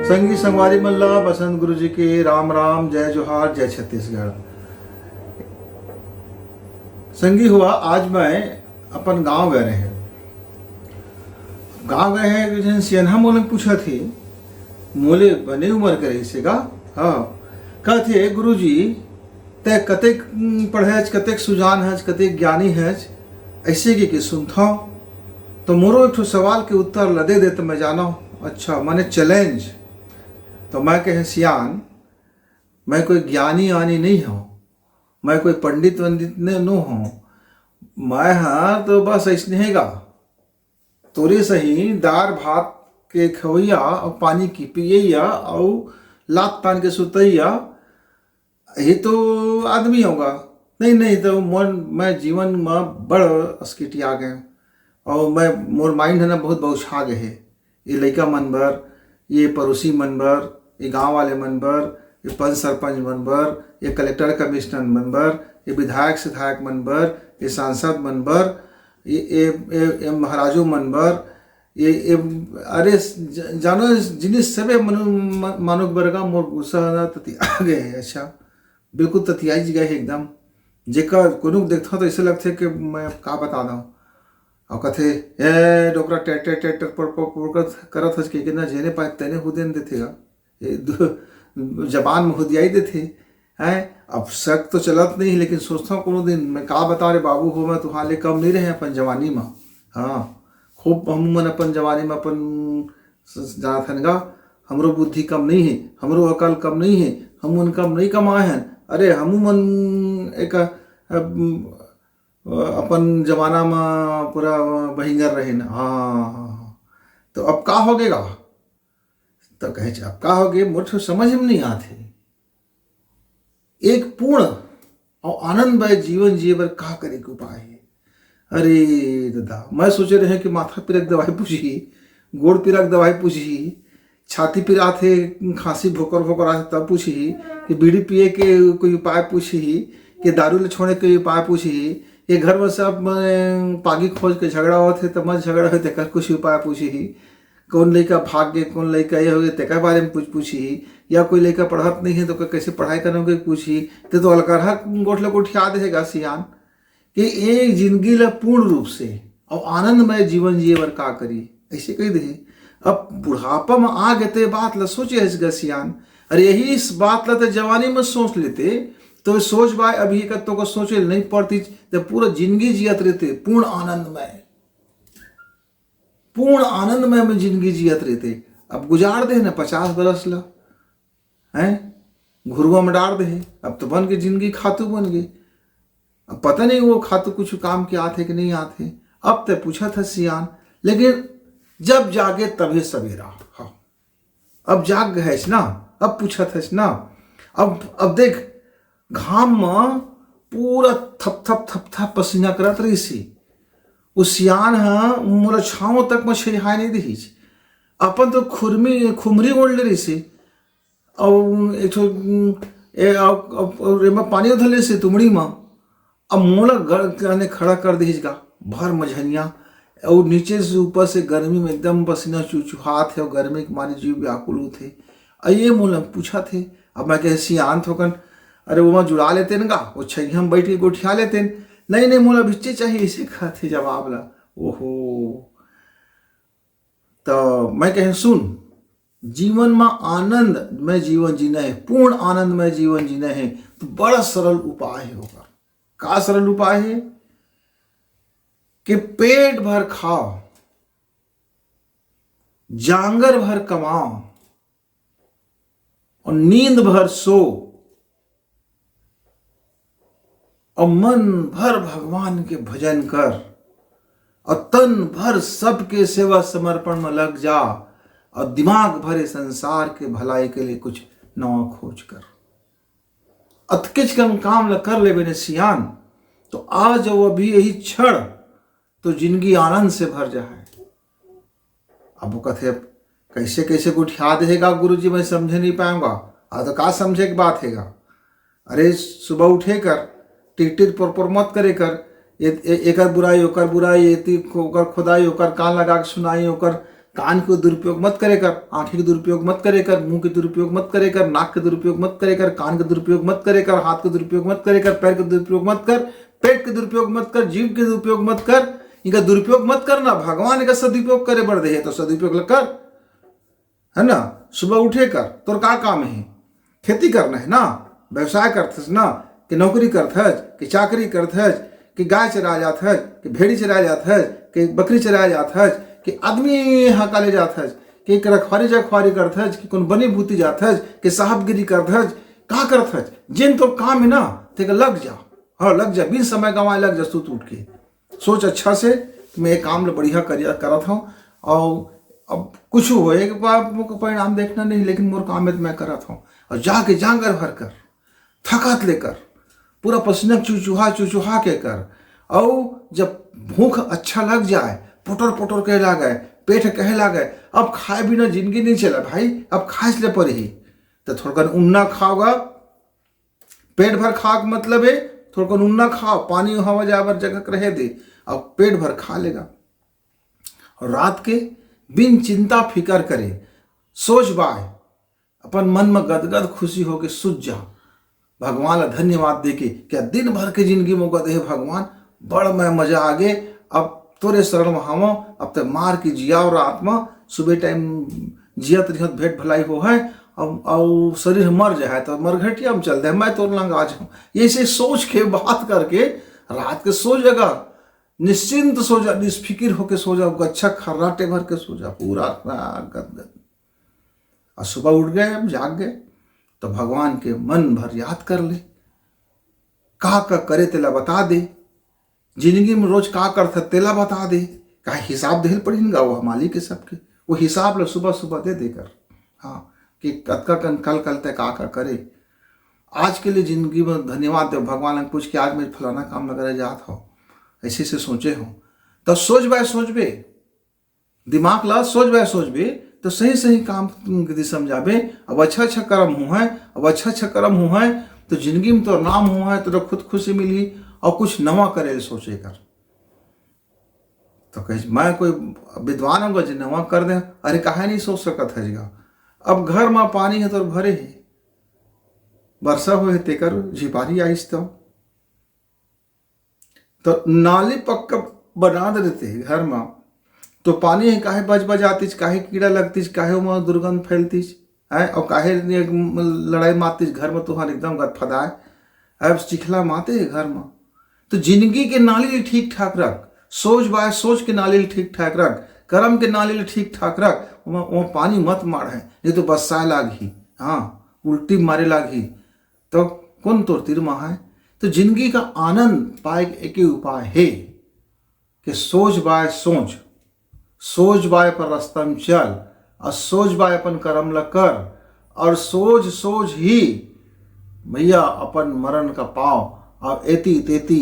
संगी संगवारी मल्ला बसंत गुरु जी के राम राम, जय जोहार, जय छत्तीसगढ़। संगी हुआ आज मैं अपन गांव गए रहे। गांव गए हैं जैसे सियनहा मोले पूछा थे, मोले बने उम्र करे से गा। हाँ कहते गुरु जी तय कतेक पढ़े, कतेक सुजान है, कतेक ज्ञानी है, ऐसे के सुनता। तो मोरो एक सवाल के उत्तर लदे दे तो मैं जाना। अच्छा माने चैलेंज। तो मैं कहे सियान, मैं कोई ज्ञानी आनी नहीं हूँ, मैं कोई पंडित वंडित न हूँ, मैं हाँ तो बस ऐसने हैगा तोरे सही दार भात के खवैया और पानी की पियैया और लात तान के सुतैया, ये तो आदमी होगा। नहीं नहीं तो मैं जीवन में बड़ अस्किटिया गए और मैं मोर माइंड है ना बहुत बहुछा गए है। ये लड़का मन बर, ये पड़ोसी मन बर, ये गांव वाले मन बर, ये पंच सरपंच मन बर, ये कलेक्टर कमिश्नर मन बर, ये विधायक सिधायक मन बर, ये सांसद मन बर, ये महाराजो मन बर, ये अरे जानो जिनिस सबे मानुक बरगा मोर गुस्सा ततिया गए है। अच्छा बिल्कुल ततियाई गए है एकदम, जेकर कोनो देखता तो ऐसे लगते कि मैं का बता दूँ। और कथे ए डोकरा टेटर टेटर पर करत हस के ना जेने पाए तेने हुदेन देथेगा, ये जबान में हुदियाई देथे हैं। अब शक तो चलत नहीं, लेकिन सोचता हूँ कोनो दिन मैं का बता रे बाबू हो, मैं तुहाले कम नहीं रहे अपन जवानी में। हाँ खूब हम मन अपन जवानी में अपन जाना थनगा, हमरो बुद्धि कम नहीं है, हमरो अकल कम नहीं है, हम मन कम नहीं कमाए हैं। अरे हम मन एक अपन जमाना में पूरा बहिंगर रहे न। हाँ तो अब का हो गएगा, तो कहे अब का हो गए मुझे समझ में नहीं आते। एक पूर्ण और आनंदमय जीवन जिए बर का करे के उपाय है। अरे दादा मैं सोचे रहे कि माथा पिरक दवाई पूछी, गोड़ पिरक दवाई पूछी, छाती पिरा थे, खांसी भोकर भोकर आते तब पूछी, कि बीड़ी पिए के कोई उपाय पूछी, कि दारू ले छोड़े के उपाय पूछी, ये घर में सब पागी खोज के झगड़ा होते तो मत झगड़ा होते कर कुछ उपाय पूछी, कौन लड़का भाग गए, कौन लड़का ये हो गए तेकर बारे में पूछी, या कोई लड़का पढ़त नहीं है तो कैसे पढ़ाई करोगे पूछी। तो अलगरहा गोठले को उठा देगा सियान कि एक जिंदगी ला पूर्ण रूप से और आनंदमय जीवन जिए बर का करी, ऐसे कही दे। अब बुढ़ापा में आ गए ते बात ला सोचे है सियान। अरे यही इस बात ला तो जवानी में सोच लेते तो सोच बाय अभी तो को सोचे नहीं पड़ती, जब पूरा जिंदगी जियत रहते पूर्ण आनंदमय, पूर्ण आनंदमय में जिंदगी जियत रहते। अब गुजार दे ना 50 बरस ला हैं घुरुआ में डाल दे, अब तो बन के जिंदगी खातू बन गए। अब पता नहीं वो खातू कुछ काम के आते कि नहीं आते। अब तो पूछा था सियान, लेकिन जब जागे तभी सवेरा। हाँ अब जाग गए ना, अब पूछा था ना। अब देख घाम में पूरा थप थप थप थप पसीना करत रही सी, उस सियान हाँ मोला छाँव तक में छहाय नहीं दी। अपन तो खुमरी ओढ़ ले रही सी और एक में पानी उधर से तुमड़ी में। अब मोला गड़ खड़ा कर दी गा भर मझनिया, और नीचे से ऊपर से गर्मी में एकदम पसीना चुचुहात है और गर्मी के मारे जीव व्याकुल थे। ये मोला पूछा थे। अब मैं कहे सियान थोकन अरे वो मैं जुड़ा लेते न गा, वो छैया में बैठ के गोठिया लेते। नहीं नहीं मोला भिच्चे चाहिए, इसे कहते जवाब ला। ओहो तो मैं कहे सुन, जीवन में आनंद में जीवन जीना है, पूर्ण आनंद में जीवन जीना है तो बड़ा सरल उपाय होगा। का सरल उपाय है कि पेट भर खाओ, जांगर भर कमाओ और नींद भर सो, और मन भर भगवान के भजन कर, और तन भर सबके सेवा समर्पण में लग जा, और दिमाग भरे संसार के भलाई के लिए कुछ नवा खोज कर। अतकिच कम काम ल कर ले बेने सियान, तो आज वो अभी यही क्षण तो जिंदगी आनंद से भर जाए। अब वो कहते कैसे कैसे उठा देगा गुरु जी, मैं समझे नहीं पाऊंगा। तो का समझे की बात हैगा। अरे सुबह उठे कर टिक टिक पर मत करे कर, एकर बुराई ओकर बुराई, ओकर खुदाई ओकर कान लगा के सुनाई, ओकर कान के दुरुपयोग मत करे कर, आंखें के दुरुपयोग मत करे कर, मुंह के दुरुपयोग मत करे कर, नाक के दुरुपयोग मत करे कर, कान के दुरुपयोग मत करे कर, हाथ के दुरुपयोग मत करे कर, पैर के दुरुपयोग मत कर, पेट के दुरुपयोग मत कर, जीव के दुरुपयोग मत कर, इनका दुरुपयोग मत करना। भगवान इनका सदुपयोग करे बढ़ दे तो सदुपयोग कर, है ना। सुबह उठे कर, तोर का काम है? खेती करना है ना, व्यवसाय करते ना, कि नौकरी करते है, कि चाकरी करते है, कि गाय चराया जाता है, कि भेड़ी चराया जाता है, कि बकरी चराया जाता है, कि आदमी हकाले जाता है, कि रखवारी जखवारी करता है, कि कौन बनी भूती जाता है, कि साहबगिरी करता है, का करता है? जिन तो काम है ना ते लग जा, हाँ लग जा, बिन समय गंवाए लग जा। तू उठ के सोच अच्छा से, मैं ये काम बढ़िया करत हूँ, और अब कुछ हो एक बार मुझको परिणाम देखना नहीं, लेकिन मोर काम है तो मैं करत हूँ। और जाके जांगर भर कर, थकात लेकर, पूरा पसीना चुचुहा के कर। और जब भूख अच्छा लग जाए, पोटर पोटर कहे लागे, पेट कहे लागे, अब खाए बिना जिंदगी नहीं चला भाई, अब खाए इसलिए पर ही तो थोड़ा उन्ना खाओगा, पेट भर खा के मतलब है थोड़ा उन्ना खाओ, पानी हवा जावर जगह रहे दे, अब पेट भर खा लेगा। और रात के बिन चिंता फिकर करे, सोच बाय, अपन मन में गदगद खुशी होके सुझ जा, भगवान ला धन्यवाद देके, क्या दिन भर के जिंदगी में गदे भगवान बड़ मैं मजा आगे, अब तोरे शरण में हम, अब तक मार की जिया और आत्मा सुबह टाइम जियत रिहत भेंट भलाई हो है, अब शरीर मर जाए तो मरघटिया में चल दे, मैं तोर लंग आ जाऊँ। ये सोच के बात करके रात के सो जगा, निश्चिंत सो जा, निष्फिक्र होके सो जा, अच्छा खर्राटे भर के सो जा पूरा गदगद। और सुबह उठ गए, अब जाग गए तो भगवान के मन भर याद कर ले, का करे तेला बता दे, जिंदगी में रोज का करता तेला बता दे, का हिसाब दे पड़ेगा वो मालिक के सबके, वो हिसाब ले सुबह सुबह दे देकर, हाँ कि कतका कल तक का करे। आज के लिए जिंदगी में धन्यवाद दे, भगवान ने पूछ के आज मैं फलाना काम न करे जात हो, ऐसे से सोचे हो तो सोच बे, दिमाग ला सोच बे तो सही सही काम यदि समझाबे, अब अच्छा कर्म हुआ है, अब अच्छा कर्म हुआ है तो जिंदगी में तो नाम हुआ है, तो खुद खुशी मिली और कुछ नवा करे सोचे कर। तो कह मैं कोई विद्वान होगा जो नवा कर दे, अरे काहे नहीं सोच सकत है जगह, अब घर में पानी है तो भरे है, वर्षा हुए तेकर झिपारी आइस तो नाली पक्का बना देते हैं घर में, तो पानी है काहे बज आतीच, काहे कीड़ा लगतीच, काहे वहाँ दुर्गंध फैलतीच है, और काहे लड़ाई मारतीच घर में, तुहार एकदम गदफदाए अब चिखला माते है घर में। तो जिंदगी के नाली ठीक ठाक रख, सोच के नाली ठीक ठाक रख, कर्म के नाली ठीक ठाक रख, वहाँ पानी मत मार है, नहीं तो बसाए लागी, हाँ उल्टी मारे लागी तो कौन तोर तीर महा है। तो जिंदगी का आनंद पाए एक ही उपाय है कि सोच बाय पर रास्ता में चल, और सोच बाय अपन कर्म ल कर, और सोच ही भैया अपन मरण का पाव। अब एती तेती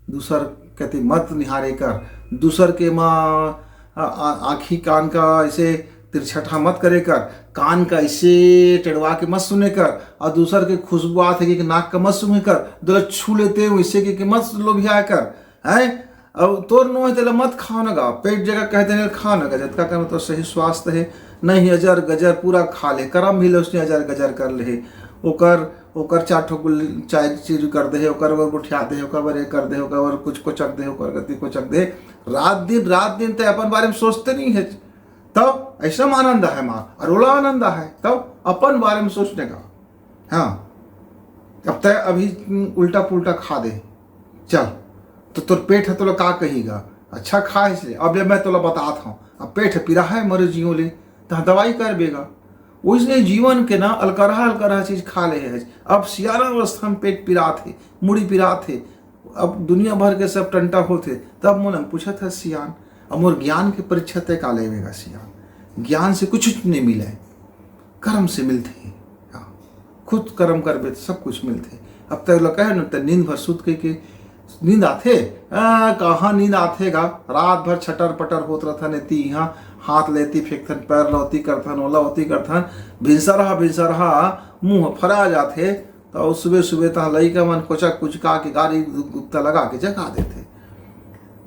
दूसर कहते मत निहारे कर, दूसर के माँ आँखी कान का ऐसे तिरछठा मत करे कर, कान का ऐसे टेढ़वा के मत सुने कर, और दूसर के खुशबू आते कि नाक का मत सुने कर, दूसरा छू लेते वैसे के मत लोभिया कर है। अब तोर नो है तेला मत खाओ न गा, पेट जगह कहते हैं खाओ न गा, जतका कर तो सही स्वास्थ्य है नहीं, अजर गजर पूरा खा ले, करम भी ले उसने अजर गजर कर ले, ओकर चार ठो चाय चीज कर दे, ओकर बर उठा दे, ओकर बर कर दे, ओकर बर कुछ कोचक दे, ओकर गति कोचक दे, रात दिन तो अपन बारे में सोचते नहीं है, तब ऐसा आनंद है माँ, अरोला आनंद है तब अपन बारे में सोचने का। हाँ अब तय अभी उल्टा पुल्टा खा दे चल, तो तोर पेट है तो का कहीगा, अच्छा खा इसलिए, अब मैं तोला बताता हूँ, अब पेट पीरा है मरे जियो ले तो दवाई कर बेगा, उसने जीवन के ना अलकरहा चीज खा ले है। अब सियारा अवस्था में पेट पीरा थे, मुड़ी पीरा थे, अब दुनिया भर के सब टंटा होते, तब मोने पूछा था सियान, अब मोर ज्ञान के परीक्षा तय का लेगा सियान, ज्ञान से कुछ नहीं मिला है, कर्म से मिलते हैं, खुद कर्म करबे तो सब कुछ मिलते। अब तक लोग कहे न नींद भर सुत के नींद आथे, कहाँ नींद आथेगा, रात भर छटर पटर होत रहता नेती, यहाँ हाथ लेती फेंकथन, पैर लौती करथन, ओला होती करथन, भिनसरहा मुंह फरा जाते, तो सुबह तहाँ लइका मन कोचक कुचका के गाड़ी गुप्ता लगा के जगा देते।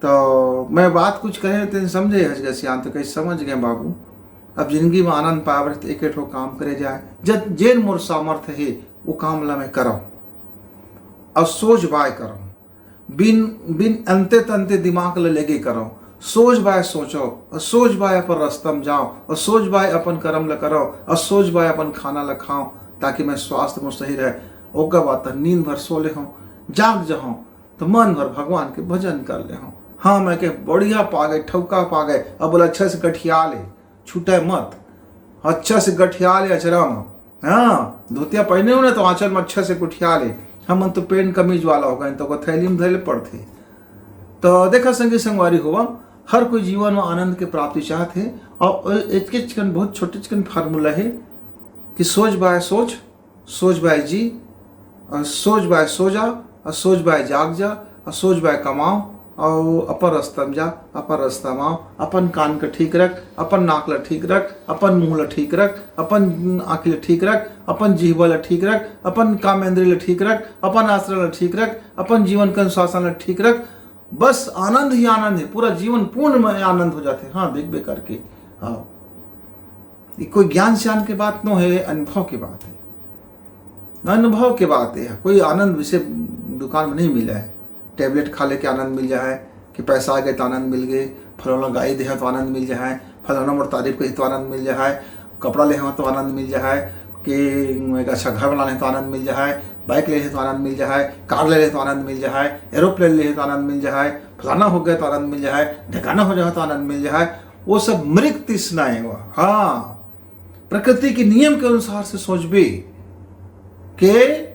तो मैं बात कुछ कहे तो समझे हज गए सियान, तो कहीं समझ गए बाबू। अब जिंदगी में आनंद पावे तो एक ठो काम करे जाए, जब जेन मोर सामर्थ्य है वो काम ला मैं करो और सोच बाय करो, बिन बिन अंते तंते दिमाग ले लेके करो, सोच बाय सोचो और सोच बाय अपन रास्ता में जाओ और सोच बाय अपन कर्म ल करो और सोच बाय अपन खाना ल खाओ, ताकि मैं स्वास्थ्य में सही रहे। ओकर बाद तक नींद भर सो ले हूँ, जाग जाऊँ तो मन भर भगवान के भजन कर ले हूँ। हाँ मैं के बढ़िया पा गए, ठौका पा गए। अब बोला अच्छे से गठिया ले, छूटे मत, अच्छा से गठिया ले अचरा में। हाँ धोतिया पहने हो ना तो आंचल में अच्छे से गुठिया ले। हम तो पेन कमीज वाला हो गए तो थैली में धैले पड़ते। तो देखा संगी संगवारी हुआ, हर कोई जीवन में आनंद के प्राप्ति चाहते हैं। और एक चिकन बहुत छोटे चिकन फार्मूला है कि सोच बाय सोच, सोच बाय जी, और सोच बाय सो जा, और सोच बाय जाग जा, और सोच बाय कमाओ, और अपन रास्ता में जा, अपन रास्ता में आओ। अपन कान का ठीक रख, अपन नाक ला ठीक रख, अपन मुंह ला ठीक रख, अपन आँख ला ठीक रख, अपन जिह्वा ला ठीक रख, अपन काम इंद्रिय ला ठीक रख, अपन आश्रय ला ठीक रख, अपन जीवन का अनुशासन ला ठीक रख। बस आनंद ही आनंद है, पूरा जीवन पूर्ण में आनंद हो जाते हैं। हाँ देख बे करके। हाँ ये कोई ज्ञान श्यान की बात न है, अनुभव की बात है, अनुभव की बात है। कोई आनंद विषय दुकान में नहीं मिला है। टेबलेट खा ले के आनंद मिल जाए, कि पैसा आ गए तो आनंद मिल गए, फलाना गाय दे तो आनंद मिल जाए, फलाना मोर तारीफ कही तो आनंद मिल जाए, कपड़ा ले तो आनंद मिल जाए, कि एक अच्छा घर बनाने तो आनंद मिल जाए, बाइक ले तो आनंद मिल जाए, कार ले तो आनंद मिल जाए, एरोप्लेन ले तो आनंद मिल जाए, फलाना हो गया तो आनंद मिल जाए, ढकाना हो जाए तो आनंद मिल जाए। वो सब मृग तृष्णाएं हुआ। हाँ प्रकृति के नियम के अनुसार से सोचबे के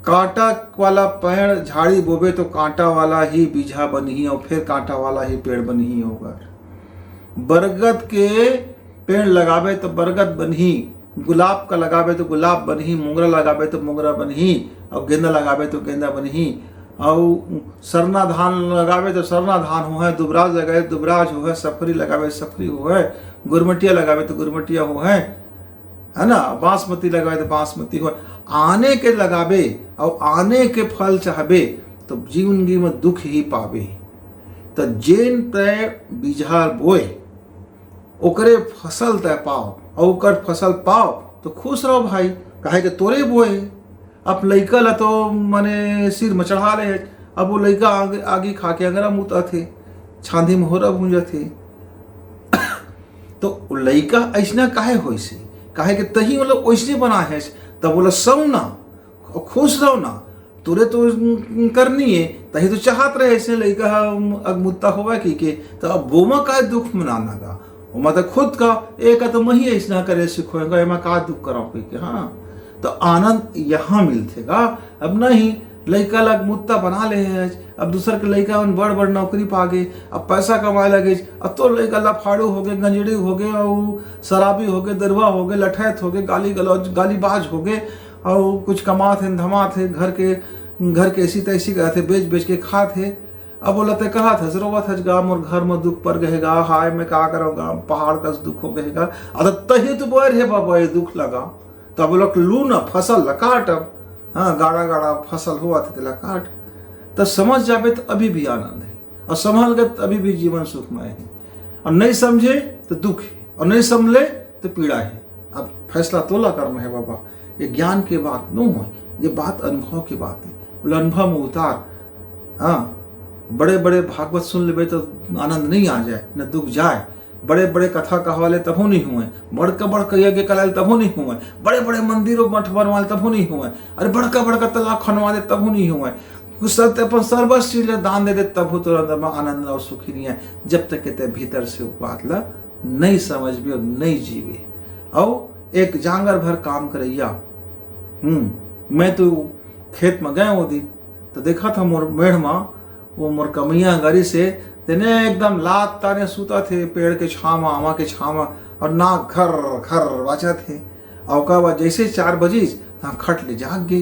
कांटा वाला पेड़ झाड़ी बोबे तो कांटा वाला ही बीजा बनी, और फिर कांटा वाला ही पेड़ बनी होगा। बरगद के पेड़ लगावे तो बरगद बनी, गुलाब का लगावे तो गुलाब बनी, मोगरा लगावे तो मोगरा बनी, और गेंदा लगावे तो गेंदा बनी, और सरना धान लगावे तो सरना धान हो है, दुबराज लगावे तो दुबराज हो है, सफरी लगावे सफरी हो है, गुरमटिया लगावे तो गुरमटिया हो है ना, बासमती लगावे तो बासमती हो। आने के लगावे और आने के फल चाहबे तो जिंदगी में दुख ही पावे। तो जेन तय बीजा बोए ओकरे फसल तय पाओ, और ओकर फसल पाओ तो खुश रहो भाई। काहे के तोरे बोए। अब लइका ला तो मने सिर में चढ़ा ले, अब वो लइका आगे खा के अगर मुता थे, छांदी में होरा भूंजा थे। तो लइका ऐसा काहे हो से, काहे के तही मतलब वैसे बना है। तब बोला सौ ना और खुश रहो ना, तुरे तो करनी है, तही तो चाहत रहे ऐसे लइका अगमुत्ता होगा कि तो अब बोमा का दुख मनाना गा, मतलब खुद का एक तो मही ऐसा करे सिखोएगा, मैं का दुख कराऊँ कि। हाँ तो आनंद यहाँ मिलतेगा। अब नहीं लइका लग मुत्ता बना ले है, अब दूसर के लइका बड़ बड़ नौकरी पा गए, अब पैसा कमाए लगे, अब तो लइका लफाड़ू हो गए, गंजड़ी हो गए, और शराबी हो गए, दरुआ हो गए, लठैत हो गए, गालीबाज हो गए, और कुछ कमा थे धमा थे, घर के ऐसी तैसी गए थे, बेच बेच के खा थे। अब बोला तो कहा था जरूरत है गा मोर घर में दुख पड़ गएगा, हाय मैं क्या करूँगा, पहाड़ का दुख हो गएगा। अरे तही तो बोर है बाबा ये दुख लगा, तब बोला लू ना फसल काट। अब हाँ गाढ़ा गाढ़ा फसल हुआ था तेला काट, तो समझ जावे तो अभी भी आनंद है, और संभल गए तो अभी भी जीवन सुखमय है। और नहीं समझे तो दुख है, और नहीं समझे तो पीड़ा है। अब फैसला तोला करना है बाबा। ये ज्ञान की बात न हो, ये बात अनुभव की बात है। बोले अनुभव में उतार। हाँ बड़े बड़े भागवत सुन ले तो आनंद नहीं आ जाए, न दुख जाए। बड़े बड़े कथा कहवाले तबो नहीं हुए, बड़का बड़का यज्ञ कराले तबो नहीं हुए, बड़े बड़े मंदिरों मठ बनवाले तबो नहीं हुए, अरे बड़का बड़का तालाब खनवाले तबो नहीं हुए, कुछ सत्य अपन सर्वस्व दान दे दे तब हो तो आनंद और सुखी नहीं है। जब तक कहते भीतर से बात ला नहीं समझ भी और नहीं जीवे। और एक जांगर भर काम करैया। मैं तो खेत में गए वो दिन तो देखा था मोर मेढ़ में वो मोर कमैया गरी से तेने एकदम लात ताने सूता थे पेड़ के छामा आमा के छामा, और नाक घर घर बाचा थे। और का बाद जैसे 4 बजे तहाँ खट ले जागे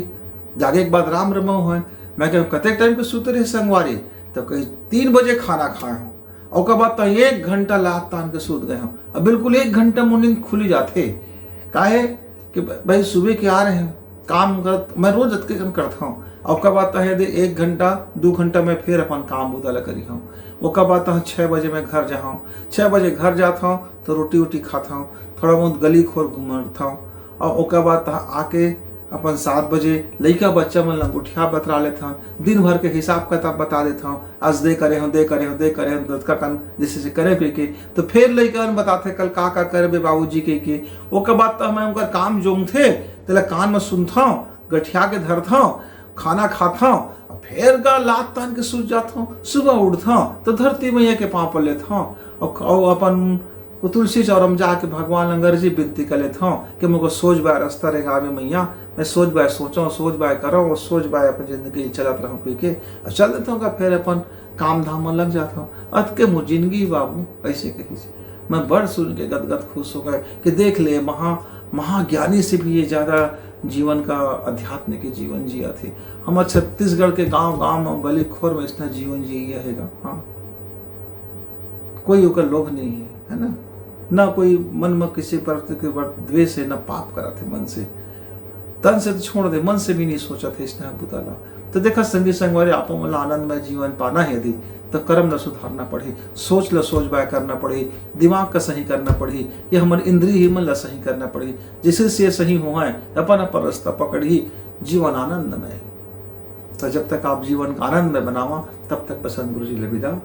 के बाद राम रमो है। मैं कह कतेक टाइम पे सूते रहे संगवारी, तो कहीं 3 बजे खाना खाए हूँ, और का बाद तो 1 घंटा लात तान के सूत गए हूँ। अब बिल्कुल 1 घंटा मुंडी खुली जाते काहे कि भाई सुबह के आ रहे हैं काम कर, मैं रोज करता हूँ ओकर बाद तहे दे 1 घंटा 2 घंटा में फिर अपन काम बुदला करी हूँ। ओकर बाद तह 6 बजे मैं घर जाऊँ, 6 बजे घर जाता हूँ तो रोटी वोटी खाता हूँ, थोड़ा बहुत गली खोर घूमता हूँ। और ओकर बाद तह आके अपन 7 बजे लइका बच्चा मन अंगूठिया बतरा लेता हूँ, दिन भर के हिसाब किताब बता देता हूँ, आज दे करे हूँ दत्का कन जैसे करे के तो फिर लइका बताते कल का करबे बाबूजी के। ओकर बाद तो मैं उनका काम जोम थे तेला कान में सुनता हूँ, गठिया के धरता हूँ, खाना खाता हूँ, फिर गा लात तान के सूझ जाता हूँ। सुबह उठता हूँ तो धरती मैया के पाँव पर लेता हूँ और अपन तुलसी चौरम जाके भगवान लंगर जी विनती कर लेता हूँ कि मुझको सोच बाय रास्ता रेखा में मैया, मैं सोच बाय सोचा सोच बाय करो और सोच बाय अपन जिंदगी चलत रहूँ कोई के चल देता हूँ। फिर अपन काम धाम में लग जाता हूँ। अत के मुझ जिंदगी बाबू ऐसे कही से मैं बड़ सुन के गदगद खुश हो गए कि देख ले महाज्ञानी से भी ये ज़्यादा जीवन का अध्यात्म के जीवन जिया थे। हमारे छत्तीसगढ़ के गांव में गली खोर में इतना जीवन जिया हैगा। हाँ, कोई ओकर लोभ नहीं है ना, ना कोई मन में किसी पर द्वेष है, ना पाप करा थे मन से, तन से तो छोड़ दे, मन से भी नहीं सोचा थे स्नेह बुताला। तो देखा संगी संगवारी आपो मला आनंदमय जीवन पाना है यदि तो कर्म न सुधारना पड़ी, सोच बाय करना पड़ी, दिमाग का सही करना पड़ी, ये हमारे इंद्रिय ही मन ला सही करना पड़ी। जिसे से सही हो है अपन रास्ता पकड़ी जीवन आनंदमय। तो जब तक आप जीवन का आनंद में बनावा तब तक पसंद गुरु जी ले विदा।